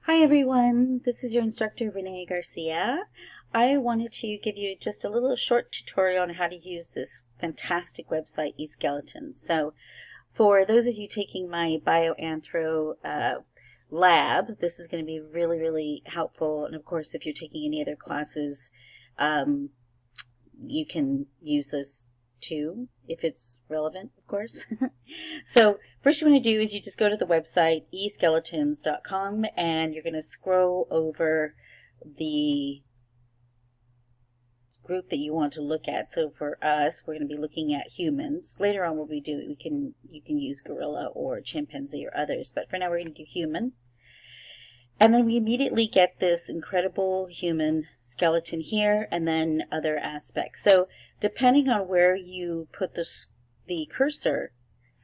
Hi everyone, this is your instructor Renee Garcia. I wanted to give you just a little short tutorial on how to use this fantastic website, eSkeletons. So for those of you taking my bioanthro lab, this is going to be really helpful. And of course, if you're taking any other classes, you can use this too, if it's relevant, of course. So first you want to do is you just go to the website eskeletons.com and you're going to scroll over the group that you want to look at. So for us, we're going to be looking at humans. Later on you can use gorilla or chimpanzee or others, but for now we're going to do human. And then we immediately get this incredible human skeleton here and then other aspects. So depending on where you put the cursor,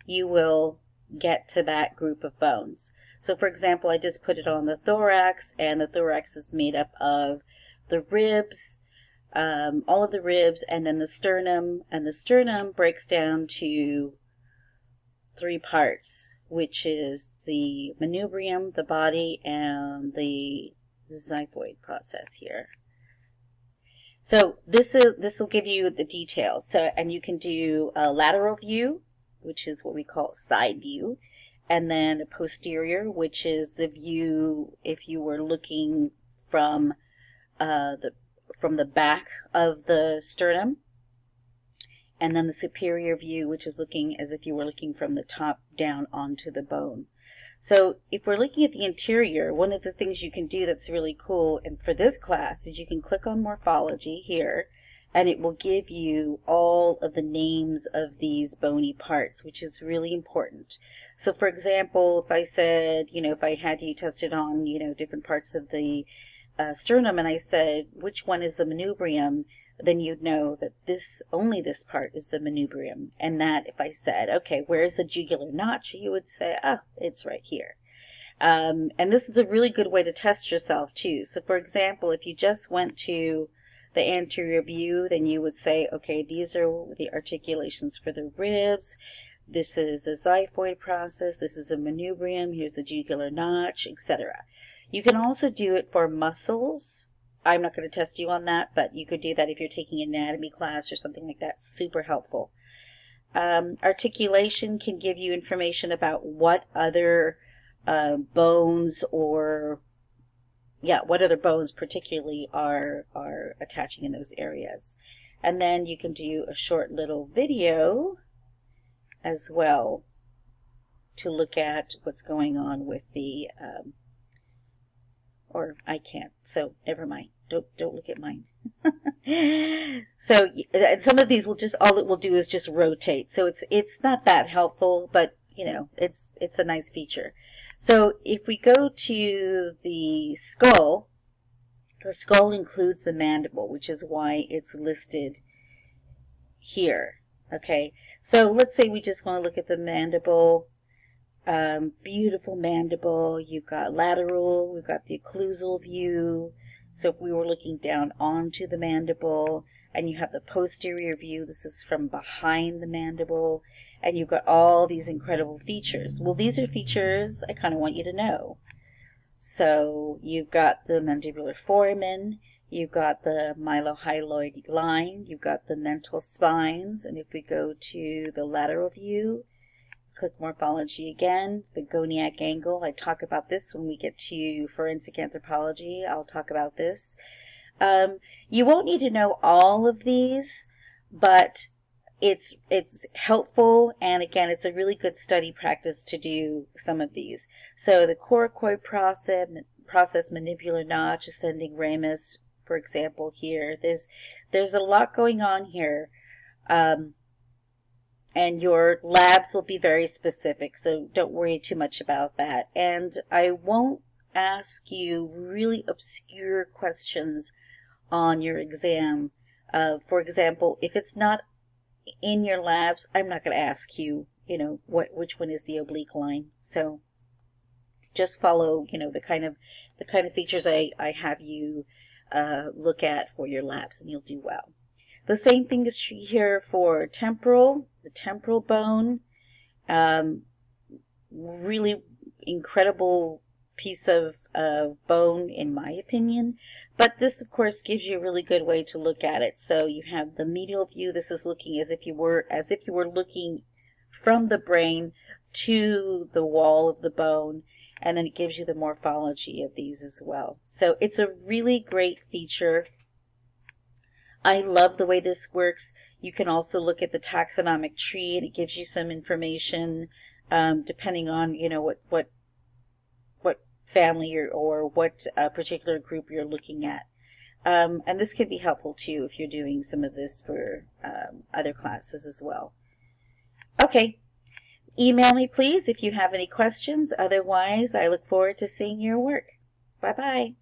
you will get to that group of bones. So for example, I just put it on the thorax, and the thorax is made up of the ribs, all of the ribs, and then the sternum, and the sternum breaks down to three parts, which is the manubrium, the body, and the xiphoid process here. So this will give you the details. So, and you can do a lateral view, which is what we call side view, and then a posterior, which is the view if you were looking from the back of the sternum, and then the superior view, which is looking as if you were looking from the top down onto the bone. So if we're looking at the interior, one of the things you can do that's really cool, and for this class, is you can click on morphology here, and it will give you all of the names of these bony parts, which is really important. So for example, if I said, if I had you tested on, different parts of the sternum, and I said, which one is the manubrium, then you'd know that only this part is the manubrium. And that if I said, okay, where's the jugular notch, you would say, oh, it's right here. And this is a really good way to test yourself too. So for example, if you just went to the anterior view, then you would say, okay, these are the articulations for the ribs. This is the xiphoid process. This is a manubrium. Here's the jugular notch, etc. You can also do it for muscles. I'm not going to test you on that, but you could do that if you're taking an anatomy class or something like that. Super helpful. Articulation can give you information about what other bones what other bones particularly are attaching in those areas. And then you can do a short little video as well to look at what's going on with the or I can't, so never mind. Don't look at mine. So some of these all it will do is just rotate. So it's not that helpful, but it's a nice feature. So if we go to the skull includes the mandible, which is why it's listed here. Okay, so let's say we just want to look at the mandible. Beautiful mandible. You've got lateral, we've got the occlusal view. So if we were looking down onto the mandible, and you have the posterior view, this is from behind the mandible, and you've got all these incredible features. Well, these are features I kind of want you to know. So you've got the mandibular foramen, you've got the mylohyoid line, you've got the mental spines, and if we go to the lateral view, click morphology again, the Goniac angle. I talk about this when we get to forensic anthropology. I'll talk about this. You won't need to know all of these, but it's helpful, and again, it's a really good study practice to do some of these. So the coracoid process, mandibular notch, ascending ramus, for example, here. There's a lot going on here. And your labs will be very specific, so don't worry too much about that. And I won't ask you really obscure questions on your exam. For example, if it's not in your labs, I'm not going to ask you, which one is the oblique line. So just follow, the kind of features I have you look at for your labs, and you'll do well. The same thing is true here for temporal, the temporal bone. Really incredible piece of bone, in my opinion. But this, of course, gives you a really good way to look at it. So you have the medial view. This is looking as if you were looking from the brain to the wall of the bone, and then it gives you the morphology of these as well. So it's a really great feature. I love the way this works. You can also look at the taxonomic tree, and it gives you some information depending on, you know, what family or what particular group you're looking at. And this can be helpful too if you're doing some of this for other classes as well. Okay, email me please if you have any questions. Otherwise, I look forward to seeing your work. Bye-bye.